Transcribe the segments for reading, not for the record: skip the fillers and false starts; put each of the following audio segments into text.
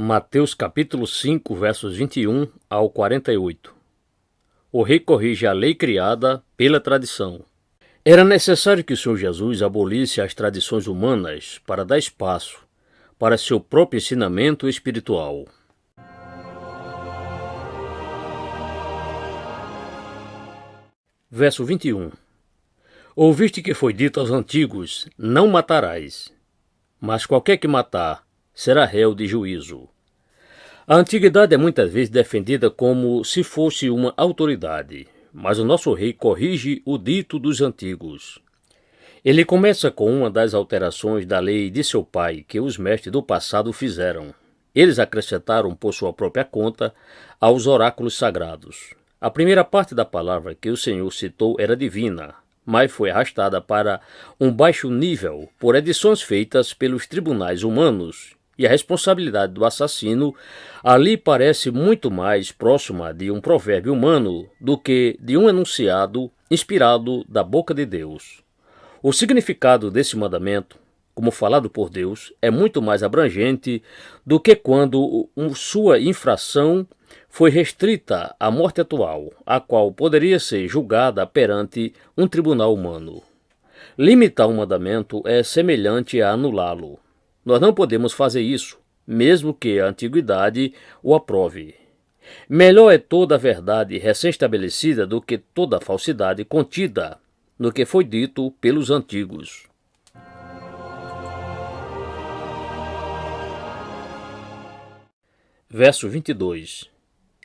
Mateus capítulo 5, versos 21 ao 48. O rei corrige a lei criada pela tradição. Era necessário que o Senhor Jesus abolisse as tradições humanas para dar espaço para seu próprio ensinamento espiritual. Verso 21. Ouviste que foi dito aos antigos, não matarás, mas qualquer que matar será réu de juízo. A antiguidade é muitas vezes defendida como se fosse uma autoridade, mas o nosso rei corrige o dito dos antigos. Ele começa com uma das alterações da lei de seu pai que os mestres do passado fizeram. Eles acrescentaram por sua própria conta aos oráculos sagrados. A primeira parte da palavra que o Senhor citou era divina, mas foi arrastada para um baixo nível por edições feitas pelos tribunais humanos, e a responsabilidade do assassino ali parece muito mais próxima de um provérbio humano do que de um enunciado inspirado da boca de Deus. O significado desse mandamento, como falado por Deus, é muito mais abrangente do que quando sua infração foi restrita à morte atual, a qual poderia ser julgada perante um tribunal humano. Limitar um mandamento é semelhante a anulá-lo. Nós não podemos fazer isso, mesmo que a antiguidade o aprove. Melhor é toda a verdade recém-estabelecida do que toda a falsidade contida no que foi dito pelos antigos. Verso 22.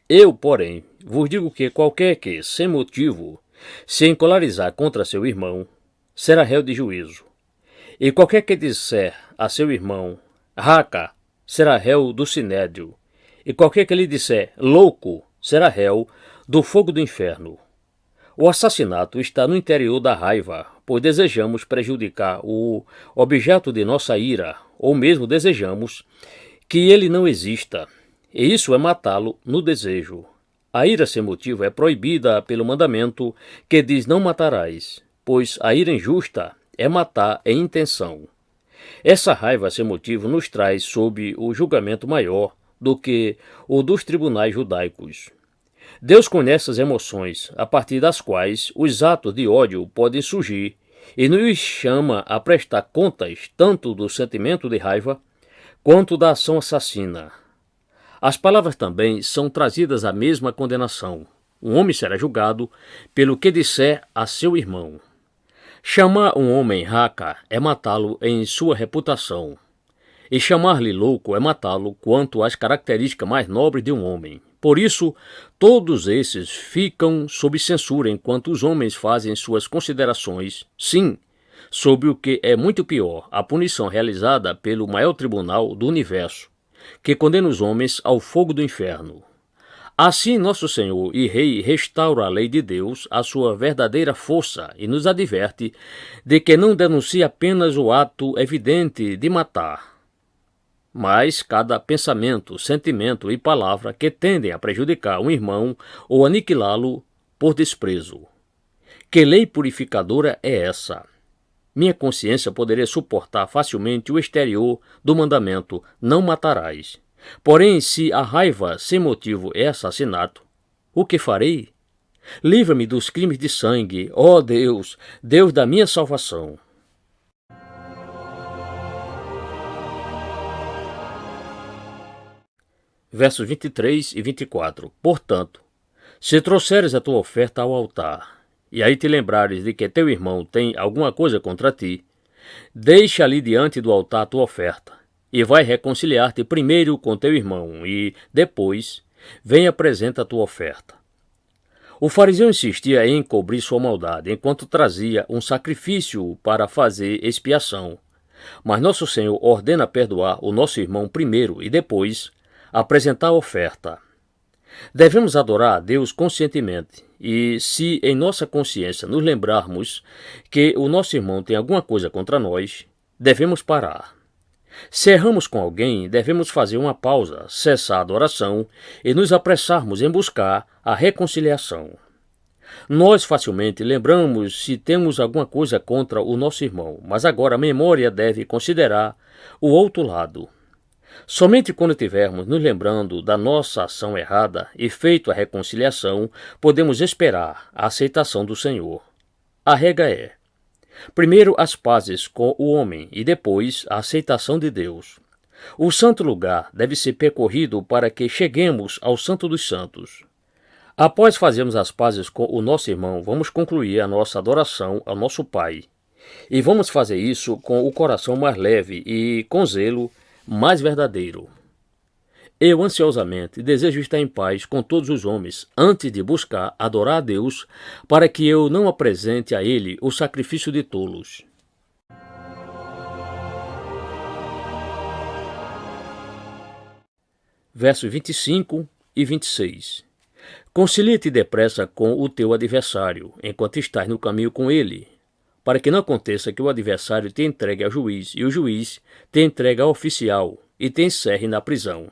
Eu, porém, vos digo que qualquer que, sem motivo, se encolarizar contra seu irmão, será réu de juízo. E qualquer que disser a seu irmão, raca, será réu do sinédrio. E qualquer que lhe disser, louco, será réu do fogo do inferno. O assassinato está no interior da raiva, pois desejamos prejudicar o objeto de nossa ira, ou mesmo desejamos que ele não exista. E isso é matá-lo no desejo. A ira sem motivo é proibida pelo mandamento que diz não matarás, pois a ira injusta é matar em intenção. Essa raiva sem motivo nos traz sob o julgamento maior do que o dos tribunais judaicos. Deus conhece as emoções a partir das quais os atos de ódio podem surgir e nos chama a prestar contas tanto do sentimento de raiva quanto da ação assassina. As palavras também são trazidas à mesma condenação. Um homem será julgado pelo que disser a seu irmão. Chamar um homem raca é matá-lo em sua reputação, e chamar-lhe louco é matá-lo quanto às características mais nobres de um homem. Por isso, todos esses ficam sob censura enquanto os homens fazem suas considerações, sim, sobre o que é muito pior, a punição realizada pelo maior tribunal do universo, que condena os homens ao fogo do inferno. Assim, nosso Senhor e Rei restaura a lei de Deus à sua verdadeira força e nos adverte de que não denuncia apenas o ato evidente de matar, mas cada pensamento, sentimento e palavra que tendem a prejudicar um irmão ou aniquilá-lo por desprezo. Que lei purificadora é essa? Minha consciência poderia suportar facilmente o exterior do mandamento não matarás. Porém, se a raiva sem motivo é assassinato, o que farei? Livra-me dos crimes de sangue, ó Deus, Deus da minha salvação. Versos 23 e 24. Portanto, se trouxeres a tua oferta ao altar, e aí te lembrares de que teu irmão tem alguma coisa contra ti, deixa ali diante do altar a tua oferta, e vai reconciliar-te primeiro com teu irmão, e, depois, vem e apresenta a tua oferta. O fariseu insistia em encobrir sua maldade, enquanto trazia um sacrifício para fazer expiação. Mas nosso Senhor ordena perdoar o nosso irmão primeiro e depois apresentar a oferta. Devemos adorar a Deus conscientemente, e se em nossa consciência nos lembrarmos que o nosso irmão tem alguma coisa contra nós, devemos parar. Se erramos com alguém, devemos fazer uma pausa, cessar a adoração e nos apressarmos em buscar a reconciliação. Nós facilmente lembramos se temos alguma coisa contra o nosso irmão, mas agora a memória deve considerar o outro lado. Somente quando estivermos nos lembrando da nossa ação errada e feito a reconciliação, podemos esperar a aceitação do Senhor. A regra é: primeiro as pazes com o homem e depois a aceitação de Deus. O santo lugar deve ser percorrido para que cheguemos ao Santo dos Santos. Após fazermos as pazes com o nosso irmão, vamos concluir a nossa adoração ao nosso Pai. E vamos fazer isso com o coração mais leve e com zelo mais verdadeiro. Eu ansiosamente desejo estar em paz com todos os homens antes de buscar adorar a Deus, para que eu não apresente a Ele o sacrifício de tolos. Versos 25 e 26. Concilia-te depressa com o teu adversário, enquanto estás no caminho com ele, para que não aconteça que o adversário te entregue ao juiz, e o juiz te entregue ao oficial, e te encerre na prisão.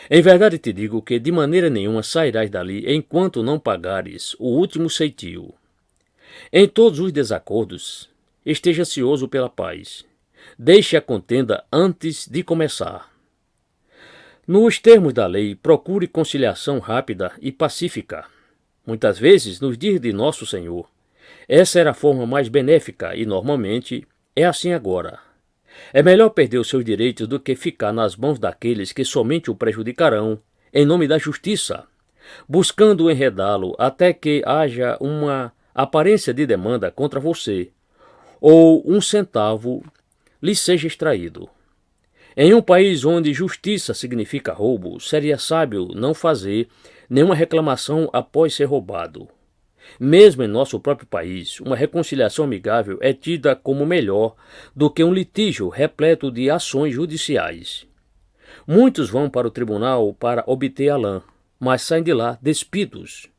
Em verdade te digo que de maneira nenhuma sairás dali enquanto não pagares o último ceitio. Em todos os desacordos, esteja ansioso pela paz. Deixe a contenda antes de começar. Nos termos da lei, procure conciliação rápida e pacífica. Muitas vezes, nos dias de Nosso Senhor, essa era a forma mais benéfica e, normalmente, é assim agora. É melhor perder os seus direitos do que ficar nas mãos daqueles que somente o prejudicarão, em nome da justiça, buscando enredá-lo até que haja uma aparência de demanda contra você, ou um centavo lhe seja extraído. Em um país onde justiça significa roubo, seria sábio não fazer nenhuma reclamação após ser roubado. Mesmo em nosso próprio país, uma reconciliação amigável é tida como melhor do que um litígio repleto de ações judiciais. Muitos vão para o tribunal para obter a lã, mas saem de lá despidos.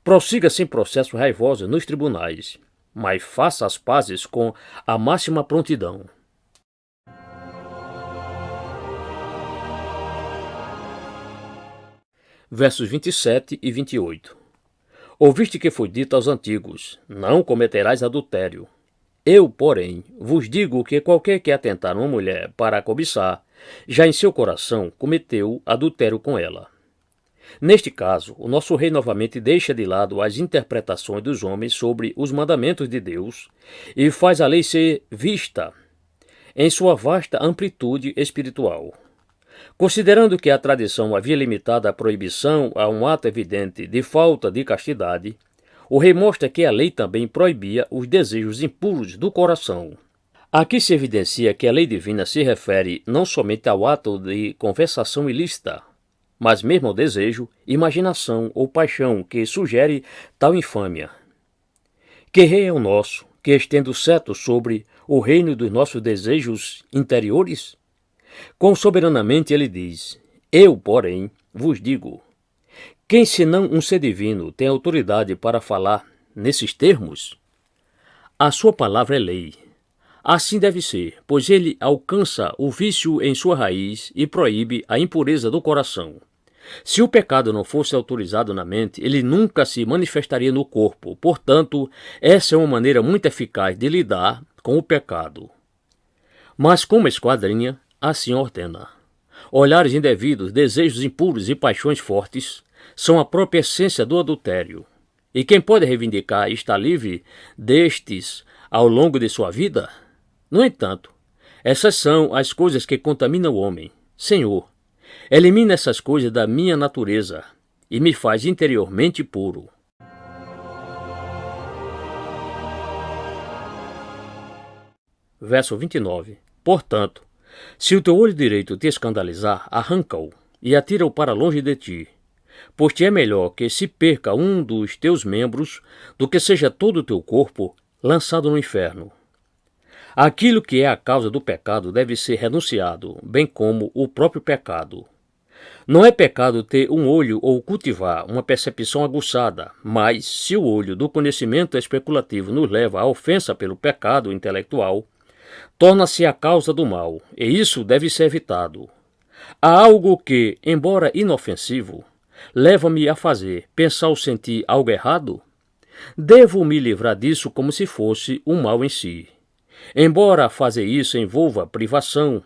Prossiga sem processo raivoso nos tribunais, mas faça as pazes com a máxima prontidão. Versos 27 e 28. Ouviste que foi dito aos antigos: não cometerás adultério. Eu, porém, vos digo que qualquer que atentar uma mulher para a cobiçar, já em seu coração cometeu adultério com ela. Neste caso, o nosso rei novamente deixa de lado as interpretações dos homens sobre os mandamentos de Deus e faz a lei ser vista em sua vasta amplitude espiritual. Considerando que a tradição havia limitado a proibição a um ato evidente de falta de castidade, o rei mostra que a lei também proibia os desejos impuros do coração. Aqui se evidencia que a lei divina se refere não somente ao ato de conversação ilícita, mas mesmo ao desejo, imaginação ou paixão que sugere tal infâmia. Que rei é o nosso, que estende o cetro sobre o reino dos nossos desejos interiores? Quão soberanamente ele diz: eu, porém, vos digo. Quem senão um ser divino tem autoridade para falar nesses termos? A sua palavra é lei. Assim deve ser, pois ele alcança o vício em sua raiz e proíbe a impureza do coração. Se o pecado não fosse autorizado na mente, ele nunca se manifestaria no corpo. Portanto, essa é uma maneira muito eficaz de lidar com o pecado. Mas como esquadrinha, assim ordena. Olhares indevidos, desejos impuros e paixões fortes são a própria essência do adultério. E quem pode reivindicar estar livre destes ao longo de sua vida? No entanto, essas são as coisas que contaminam o homem. Senhor, elimina essas coisas da minha natureza e me faz interiormente puro. Verso 29. Portanto, se o teu olho direito te escandalizar, arranca-o e atira-o para longe de ti, pois te é melhor que se perca um dos teus membros do que seja todo o teu corpo lançado no inferno. Aquilo que é a causa do pecado deve ser renunciado, bem como o próprio pecado. Não é pecado ter um olho ou cultivar uma percepção aguçada, mas se o olho do conhecimento especulativo nos leva à ofensa pelo pecado intelectual, torna-se a causa do mal, e isso deve ser evitado. Há algo que, embora inofensivo, leva-me a fazer, pensar ou sentir algo errado? Devo me livrar disso como se fosse um mal em si. Embora fazer isso envolva privação,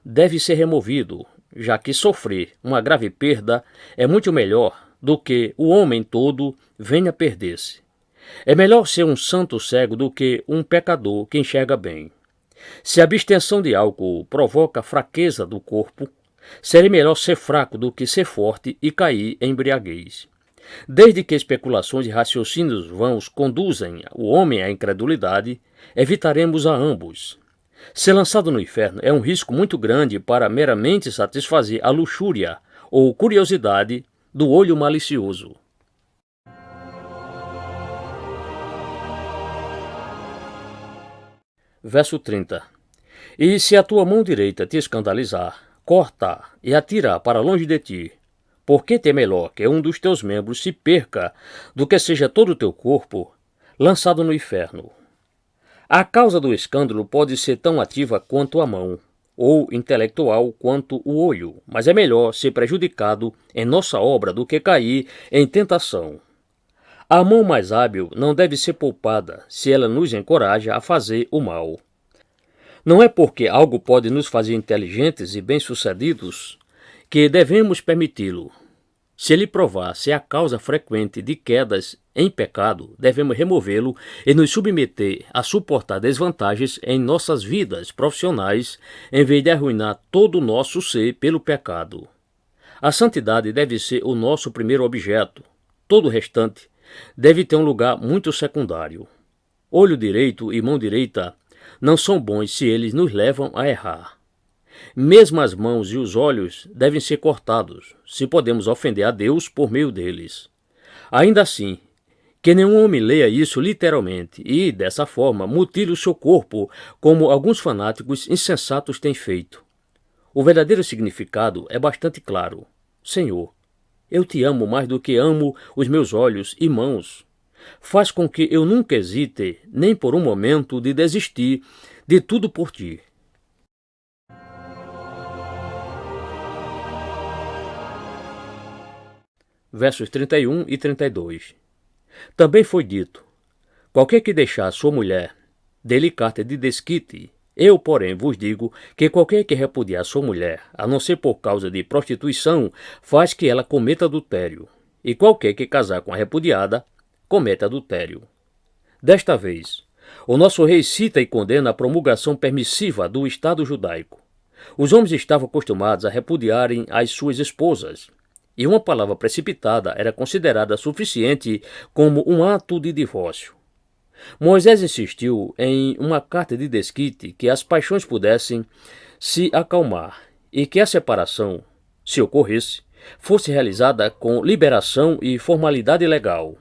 deve ser removido, já que sofrer uma grave perda é muito melhor do que o homem todo venha perder-se. É melhor ser um santo cego do que um pecador que enxerga bem. Se a abstenção de álcool provoca fraqueza do corpo, seria melhor ser fraco do que ser forte e cair em embriaguez. Desde que especulações e raciocínios vãos conduzem o homem à incredulidade, evitaremos a ambos. Ser lançado no inferno é um risco muito grande para meramente satisfazer a luxúria ou curiosidade do olho malicioso. Verso 30. E se a tua mão direita te escandalizar, corta e atira para longe de ti, porque te é melhor que um dos teus membros se perca do que seja todo o teu corpo lançado no inferno. A causa do escândalo pode ser tão ativa quanto a mão, ou intelectual quanto o olho, mas é melhor ser prejudicado em nossa obra do que cair em tentação. A mão mais hábil não deve ser poupada se ela nos encoraja a fazer o mal. Não é porque algo pode nos fazer inteligentes e bem-sucedidos que devemos permiti-lo. Se ele provar ser a causa frequente de quedas em pecado, devemos removê-lo e nos submeter a suportar desvantagens em nossas vidas profissionais, em vez de arruinar todo o nosso ser pelo pecado. A santidade deve ser o nosso primeiro objeto. Todo o restante deve ter um lugar muito secundário. Olho direito e mão direita não são bons se eles nos levam a errar. Mesmo as mãos e os olhos devem ser cortados, se podemos ofender a Deus por meio deles. Ainda assim, que nenhum homem leia isso literalmente e, dessa forma, mutile o seu corpo, como alguns fanáticos insensatos têm feito. O verdadeiro significado é bastante claro. Senhor, eu te amo mais do que amo os meus olhos e mãos. Faz com que eu nunca hesite, nem por um momento, de desistir de tudo por ti. Versos 31 e 32. Também foi dito: qualquer que deixar sua mulher, dê-lhe carta de desquite. Eu, porém, vos digo que qualquer que repudiar sua mulher, a não ser por causa de prostituição, faz que ela cometa adultério. E qualquer que casar com a repudiada, comete adultério. Desta vez, o nosso rei cita e condena a promulgação permissiva do Estado judaico. Os homens estavam acostumados a repudiarem as suas esposas, e uma palavra precipitada era considerada suficiente como um ato de divórcio. Moisés insistiu em uma carta de desquite que as paixões pudessem se acalmar e que a separação, se ocorresse, fosse realizada com liberação e formalidade legal.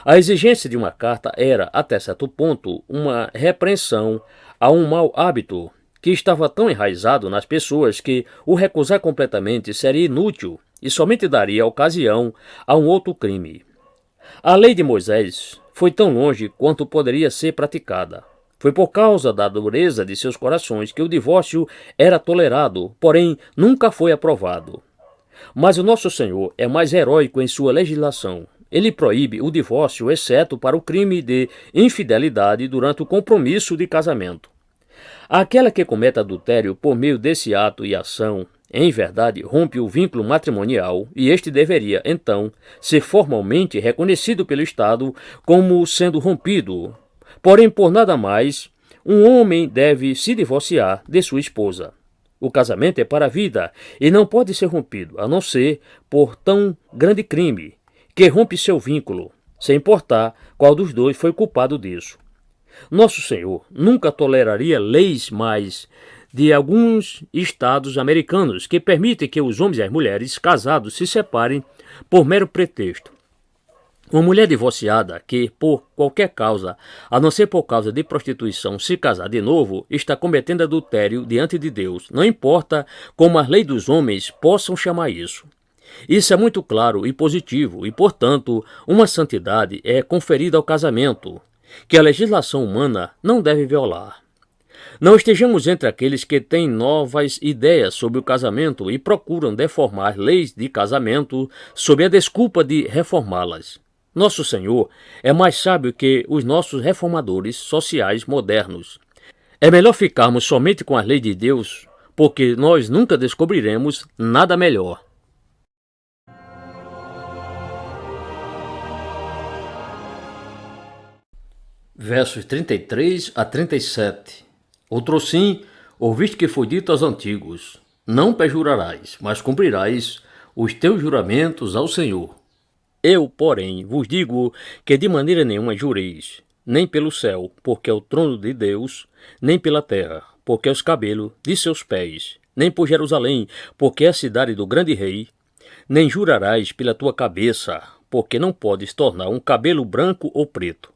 A exigência de uma carta era, até certo ponto, uma repreensão a um mau hábito que estava tão enraizado nas pessoas que o recusar completamente seria inútil e somente daria ocasião a um outro crime. A lei de Moisés foi tão longe quanto poderia ser praticada. Foi por causa da dureza de seus corações que o divórcio era tolerado, porém nunca foi aprovado. Mas o nosso Senhor é mais heróico em sua legislação. Ele proíbe o divórcio, exceto para o crime de infidelidade durante o compromisso de casamento. Aquela que comete adultério por meio desse ato e ação, em verdade, rompe o vínculo matrimonial e este deveria, então, ser formalmente reconhecido pelo Estado como sendo rompido. Porém, por nada mais, um homem deve se divorciar de sua esposa. O casamento é para a vida e não pode ser rompido, a não ser por tão grande crime, que rompe seu vínculo, sem importar qual dos dois foi culpado disso. Nosso Senhor nunca toleraria leis mais de alguns estados americanos que permitem que os homens e as mulheres casados se separem por mero pretexto. Uma mulher divorciada que, por qualquer causa, a não ser por causa de prostituição, se casar de novo, está cometendo adultério diante de Deus, não importa como as leis dos homens possam chamar isso. Isso é muito claro e positivo e, portanto, uma santidade é conferida ao casamento, que a legislação humana não deve violar. Não estejamos entre aqueles que têm novas ideias sobre o casamento e procuram deformar leis de casamento sob a desculpa de reformá-las. Nosso Senhor é mais sábio que os nossos reformadores sociais modernos. É melhor ficarmos somente com as leis de Deus, porque nós nunca descobriremos nada melhor. Versos 33 a 37. Outrosim, ouviste que foi dito aos antigos: não perjurarás, mas cumprirás os teus juramentos ao Senhor. Eu, porém, vos digo que de maneira nenhuma jureis, nem pelo céu, porque é o trono de Deus, nem pela terra, porque é os cabelos de seus pés, nem por Jerusalém, porque é a cidade do grande rei, nem jurarás pela tua cabeça, porque não podes tornar um cabelo branco ou preto.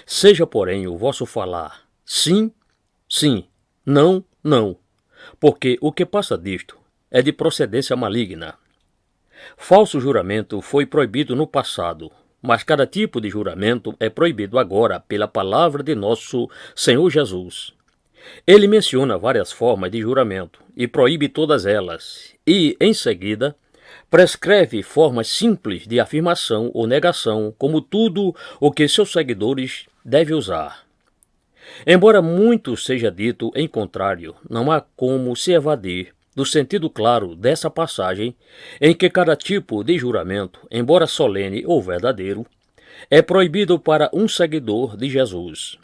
Seja, porém, o vosso falar sim, sim, não, não, porque o que passa disto é de procedência maligna. Falso juramento foi proibido no passado, mas cada tipo de juramento é proibido agora pela palavra de nosso Senhor Jesus. Ele menciona várias formas de juramento e proíbe todas elas, e, em seguida, prescreve formas simples de afirmação ou negação, como tudo o que seus seguidores devem usar. Embora muito seja dito em contrário, não há como se evadir do sentido claro dessa passagem, em que cada tipo de juramento, embora solene ou verdadeiro, é proibido para um seguidor de Jesus.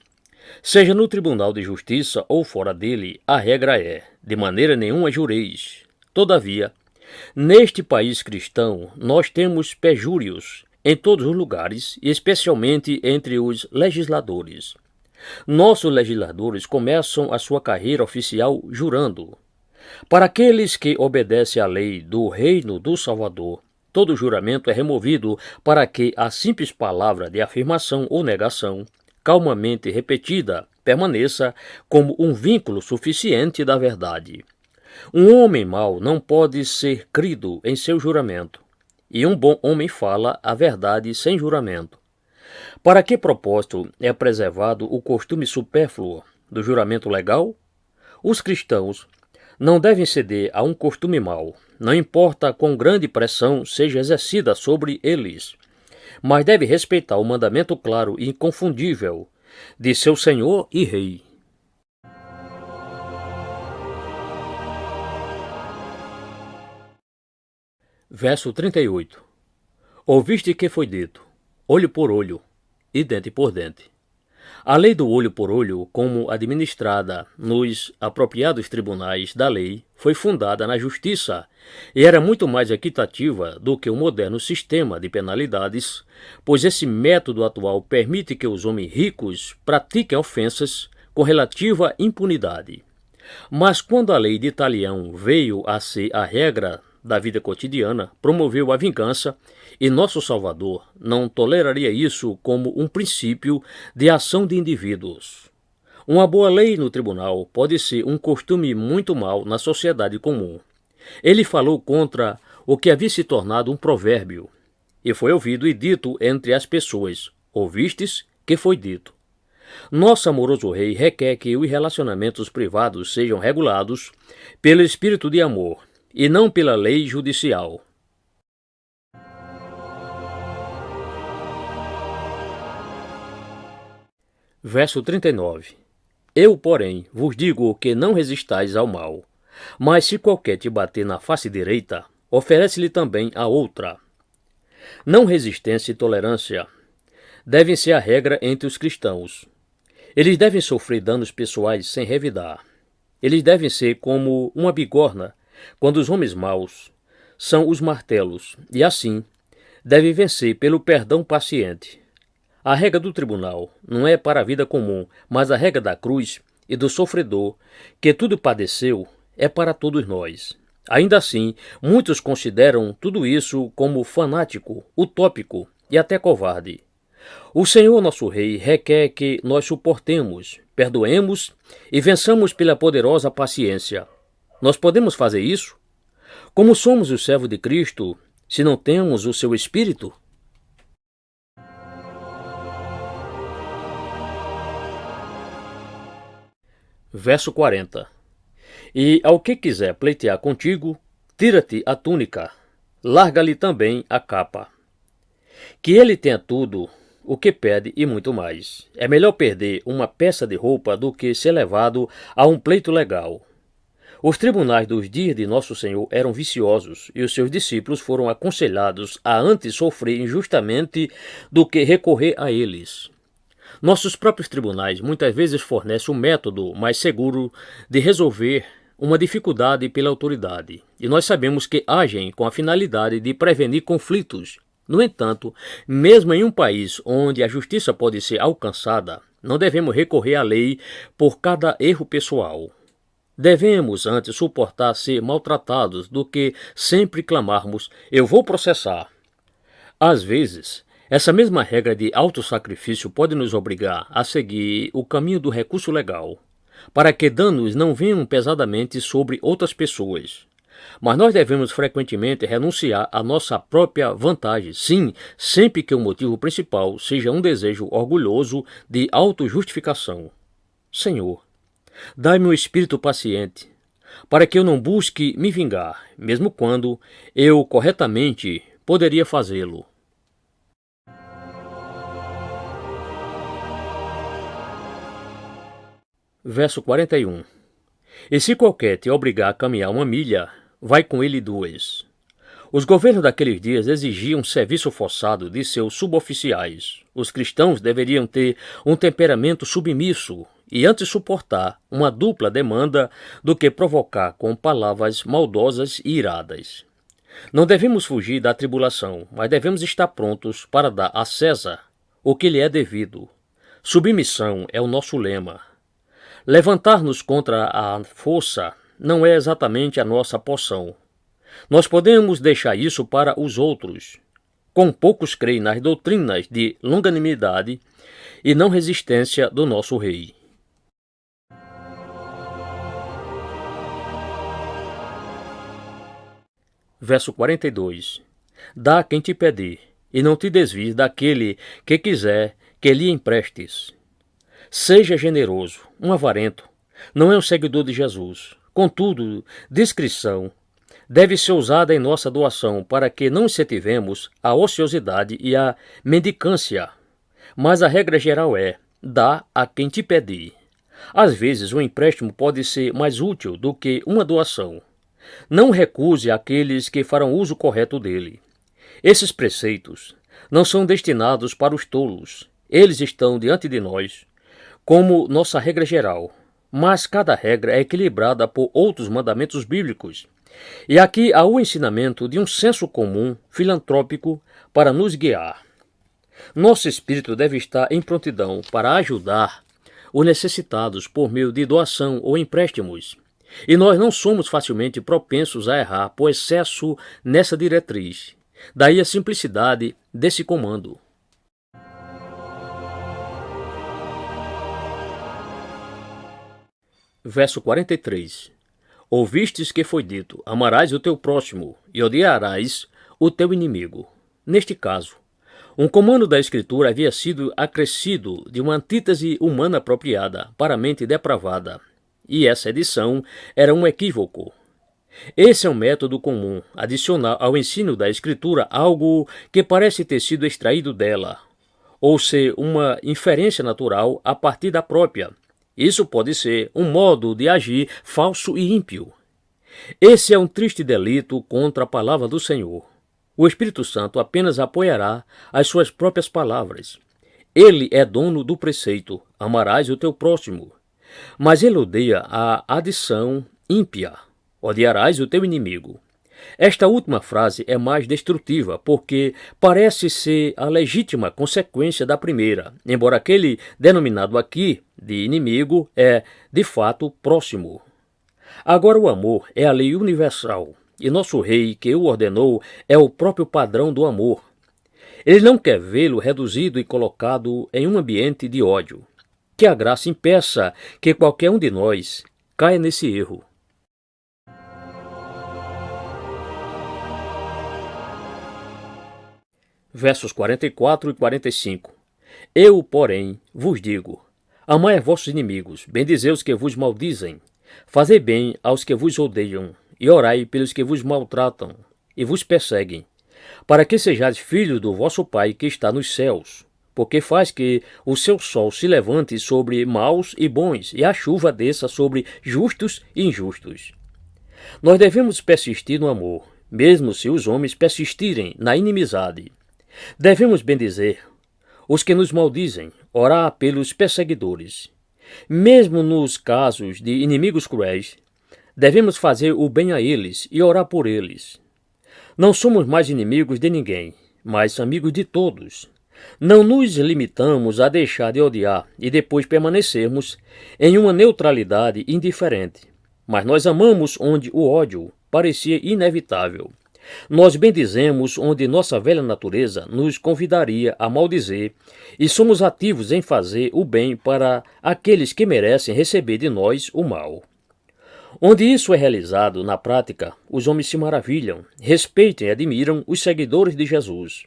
Seja no tribunal de justiça ou fora dele, a regra é: de maneira nenhuma jureis. Todavia, neste país cristão, nós temos perjúrios em todos os lugares, e especialmente entre os legisladores. Nossos legisladores começam a sua carreira oficial jurando. Para aqueles que obedecem à lei do reino do Salvador, todo juramento é removido para que a simples palavra de afirmação ou negação, calmamente repetida, permaneça como um vínculo suficiente da verdade. Um homem mau não pode ser crido em seu juramento, e um bom homem fala a verdade sem juramento. Para que propósito é preservado o costume supérfluo do juramento legal? Os cristãos não devem ceder a um costume mau, não importa quão grande pressão seja exercida sobre eles, mas devem respeitar o mandamento claro e inconfundível de seu Senhor e Rei. Verso 38. Ouviste que foi dito: olho por olho e dente por dente. A lei do olho por olho, como administrada nos apropriados tribunais da lei, foi fundada na justiça e era muito mais equitativa do que o moderno sistema de penalidades, pois esse método atual permite que os homens ricos pratiquem ofensas com relativa impunidade. Mas quando a lei de Talião veio a ser a regra da vida cotidiana, promoveu a vingança, e nosso Salvador não toleraria isso como um princípio de ação de indivíduos. Uma boa lei no tribunal pode ser um costume muito mau na sociedade comum. Ele falou contra o que havia se tornado um provérbio, e foi ouvido e dito entre as pessoas: ouvistes que foi dito. Nosso amoroso Rei requer que os relacionamentos privados sejam regulados pelo espírito de amor, e não pela lei judicial. Verso 39. Eu, porém, vos digo que não resistais ao mal, mas se qualquer te bater na face direita, oferece-lhe também a outra. Não resistência e tolerância devem ser a regra entre os cristãos. Eles devem sofrer danos pessoais sem revidar. Eles devem ser como uma bigorna, quando os homens maus são os martelos, e assim devem vencer pelo perdão paciente. A regra do tribunal não é para a vida comum, mas a regra da cruz e do sofredor, que tudo padeceu, é para todos nós. Ainda assim, muitos consideram tudo isso como fanático, utópico e até covarde. O Senhor nosso Rei requer que nós suportemos, perdoemos e vençamos pela poderosa paciência. Nós podemos fazer isso? Como somos os servos de Cristo, se não temos o seu Espírito? Verso 40. E ao que quiser pleitear contigo, tira-te a túnica, larga-lhe também a capa. Que ele tenha tudo o que pede e muito mais. É melhor perder uma peça de roupa do que ser levado a um pleito legal. Os tribunais dos dias de Nosso Senhor eram viciosos e os seus discípulos foram aconselhados a antes sofrer injustamente do que recorrer a eles. Nossos próprios tribunais muitas vezes fornecem um método mais seguro de resolver uma dificuldade pela autoridade, e nós sabemos que agem com a finalidade de prevenir conflitos. No entanto, mesmo em um país onde a justiça pode ser alcançada, não devemos recorrer à lei por cada erro pessoal. Devemos antes suportar ser maltratados do que sempre clamarmos: eu vou processar. Às vezes, essa mesma regra de autossacrifício pode nos obrigar a seguir o caminho do recurso legal, para que danos não venham pesadamente sobre outras pessoas. Mas nós devemos frequentemente renunciar à nossa própria vantagem, sim, sempre que o motivo principal seja um desejo orgulhoso de autojustificação. Senhor, dai-me um espírito paciente, para que eu não busque me vingar, mesmo quando eu corretamente poderia fazê-lo. Verso 41. E se qualquer te obrigar a caminhar 1 milha, vai com ele 2. Os governos daqueles dias exigiam serviço forçado de seus suboficiais. Os cristãos deveriam ter um temperamento submisso e antes suportar uma dupla demanda do que provocar com palavras maldosas e iradas. Não devemos fugir da tribulação, mas devemos estar prontos para dar a César o que lhe é devido. Submissão é o nosso lema. Levantar-nos contra a força não é exatamente a nossa porção. Nós podemos deixar isso para os outros. Com poucos creem nas doutrinas de longanimidade e não resistência do nosso rei. Verso 42. Dá a quem te pedir, e não te desvies daquele que quiser que lhe emprestes. Seja generoso, um avarento, não é um seguidor de Jesus. Contudo, discrição deve ser usada em nossa doação para que não incentivemos a ociosidade e a mendicância. Mas a regra geral é: dá a quem te pedir. Às vezes, um empréstimo pode ser mais útil do que uma doação. Não recuse aqueles que farão uso correto dele. Esses preceitos não são destinados para os tolos. Eles estão diante de nós como nossa regra geral, mas cada regra é equilibrada por outros mandamentos bíblicos. E aqui há o ensinamento de um senso comum filantrópico para nos guiar. Nosso espírito deve estar em prontidão para ajudar os necessitados por meio de doação ou empréstimos. E nós não somos facilmente propensos a errar por excesso nessa diretriz. Daí a simplicidade desse comando. Verso 43. Ouvistes que foi dito: amarás o teu próximo e odiarás o teu inimigo. Neste caso, um comando da Escritura havia sido acrescido de uma antítese humana apropriada para a mente depravada, e essa edição era um equívoco. Esse é um método comum, adicionar ao ensino da Escritura algo que parece ter sido extraído dela, ou ser uma inferência natural a partir da própria. Isso pode ser um modo de agir falso e ímpio. Esse é um triste delito contra a palavra do Senhor. O Espírito Santo apenas apoiará as suas próprias palavras. Ele é dono do preceito: amarás o teu próximo. Mas ele odeia a adição ímpia: odiarás o teu inimigo. Esta última frase é mais destrutiva, porque parece ser a legítima consequência da primeira, embora aquele denominado aqui de inimigo é, de fato, próximo. Agora o amor é a lei universal, e nosso rei, que o ordenou, é o próprio padrão do amor. Ele não quer vê-lo reduzido e colocado em um ambiente de ódio. Que a graça impeça que qualquer um de nós caia nesse erro. Versos 44 e 45. Eu, porém, vos digo: amai a vossos inimigos, bendizei os que vos maldizem, fazei bem aos que vos odeiam, e orai pelos que vos maltratam e vos perseguem, para que sejais filhos do vosso Pai que está nos céus, porque faz que o seu sol se levante sobre maus e bons, e a chuva desça sobre justos e injustos. Nós devemos persistir no amor, mesmo se os homens persistirem na inimizade. Devemos bendizer os que nos maldizem, orar pelos perseguidores. Mesmo nos casos de inimigos cruéis, devemos fazer o bem a eles e orar por eles. Não somos mais inimigos de ninguém, mas amigos de todos. Não nos limitamos a deixar de odiar e depois permanecermos em uma neutralidade indiferente. Mas nós amamos onde o ódio parecia inevitável. Nós bendizemos onde nossa velha natureza nos convidaria a maldizer e somos ativos em fazer o bem para aqueles que merecem receber de nós o mal. Onde isso é realizado na prática, os homens se maravilham, respeitam e admiram os seguidores de Jesus.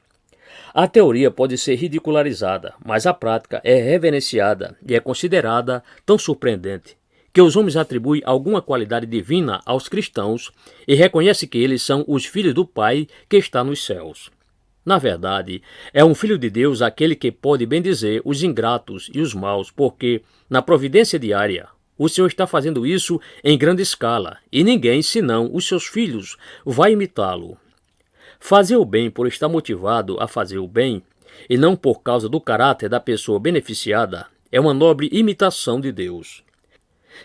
A teoria pode ser ridicularizada, mas a prática é reverenciada e é considerada tão surpreendente que os homens atribuem alguma qualidade divina aos cristãos e reconhecem que eles são os filhos do Pai que está nos céus. Na verdade, é um filho de Deus aquele que pode bendizer os ingratos e os maus, porque, na providência diária, o Senhor está fazendo isso em grande escala, e ninguém, senão os seus filhos, vai imitá-lo. Fazer o bem por estar motivado a fazer o bem, e não por causa do caráter da pessoa beneficiada, é uma nobre imitação de Deus.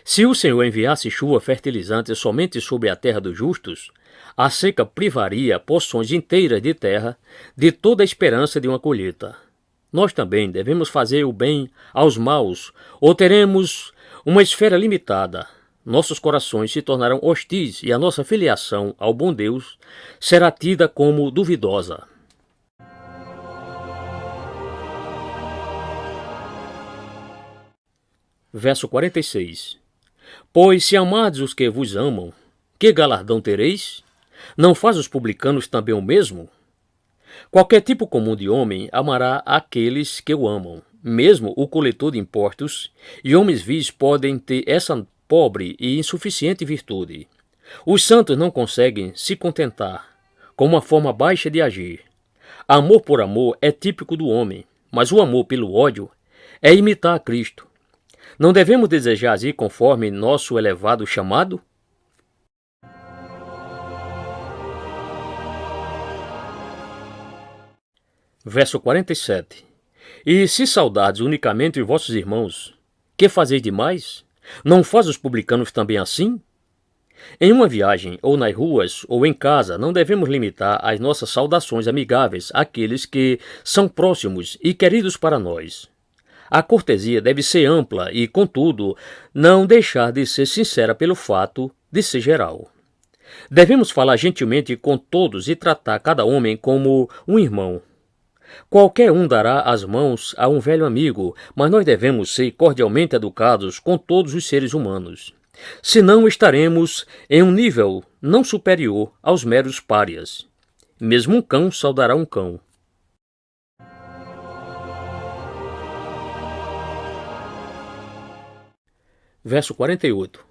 Se o Senhor enviasse chuva fertilizante somente sobre a terra dos justos, a seca privaria porções inteiras de terra de toda a esperança de uma colheita. Nós também devemos fazer o bem aos maus, ou teremos uma esfera limitada. Nossos corações se tornarão hostis e a nossa filiação ao bom Deus será tida como duvidosa. Verso 46. Pois se amardes os que vos amam, que galardão tereis? Não faz os publicanos também o mesmo? Qualquer tipo comum de homem amará aqueles que o amam. Mesmo o coletor de impostos e homens vis podem ter essa pobre e insuficiente virtude. Os santos não conseguem se contentar com uma forma baixa de agir. Amor por amor é típico do homem, mas o amor pelo ódio é imitar a Cristo. Não devemos desejar agir conforme nosso elevado chamado? Verso 47. E se saudardes unicamente os vossos irmãos, que fazeis demais? Não faz os publicanos também assim? Em uma viagem, ou nas ruas, ou em casa, não devemos limitar as nossas saudações amigáveis àqueles que são próximos e queridos para nós. A cortesia deve ser ampla e, contudo, não deixar de ser sincera pelo fato de ser geral. Devemos falar gentilmente com todos e tratar cada homem como um irmão. Qualquer um dará as mãos a um velho amigo, mas nós devemos ser cordialmente educados com todos os seres humanos. Senão estaremos em um nível não superior aos meros párias. Mesmo um cão saudará um cão. Verso 48.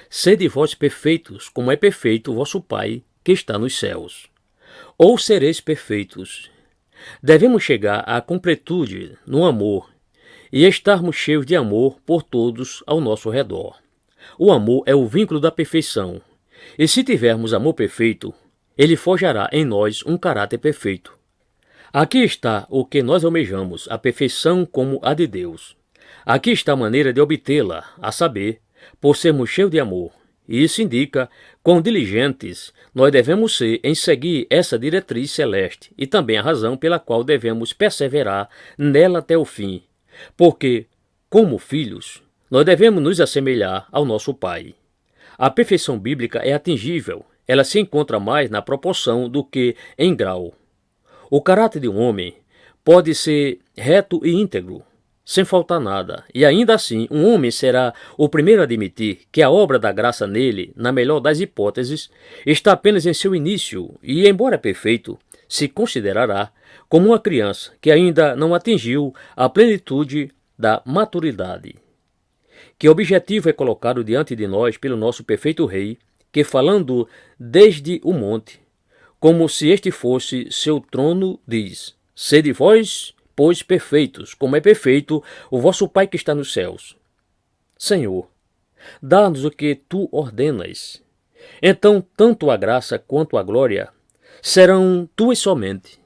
Sede vós perfeitos, como é perfeito o vosso Pai, que está nos céus. Ou sereis perfeitos. Devemos chegar à completude no amor e estarmos cheios de amor por todos ao nosso redor. O amor é o vínculo da perfeição, e se tivermos amor perfeito, ele forjará em nós um caráter perfeito. Aqui está o que nós almejamos, a perfeição como a de Deus. Aqui está a maneira de obtê-la, a saber, por sermos cheios de amor. E isso indica quão diligentes nós devemos ser em seguir essa diretriz celeste e também a razão pela qual devemos perseverar nela até o fim. Porque, como filhos, nós devemos nos assemelhar ao nosso Pai. A perfeição bíblica é atingível, ela se encontra mais na proporção do que em grau. O caráter de um homem pode ser reto e íntegro, sem faltar nada, e ainda assim um homem será o primeiro a admitir que a obra da graça nele, na melhor das hipóteses, está apenas em seu início e, embora perfeito, se considerará como uma criança que ainda não atingiu a plenitude da maturidade. Que objetivo é colocado diante de nós pelo nosso perfeito Rei, que falando desde o monte, como se este fosse seu trono, diz: Sede vós, pois, perfeitos, como é perfeito o vosso Pai que está nos céus. Senhor, dá-nos o que tu ordenas, Então tanto a graça quanto a glória serão tuas somente,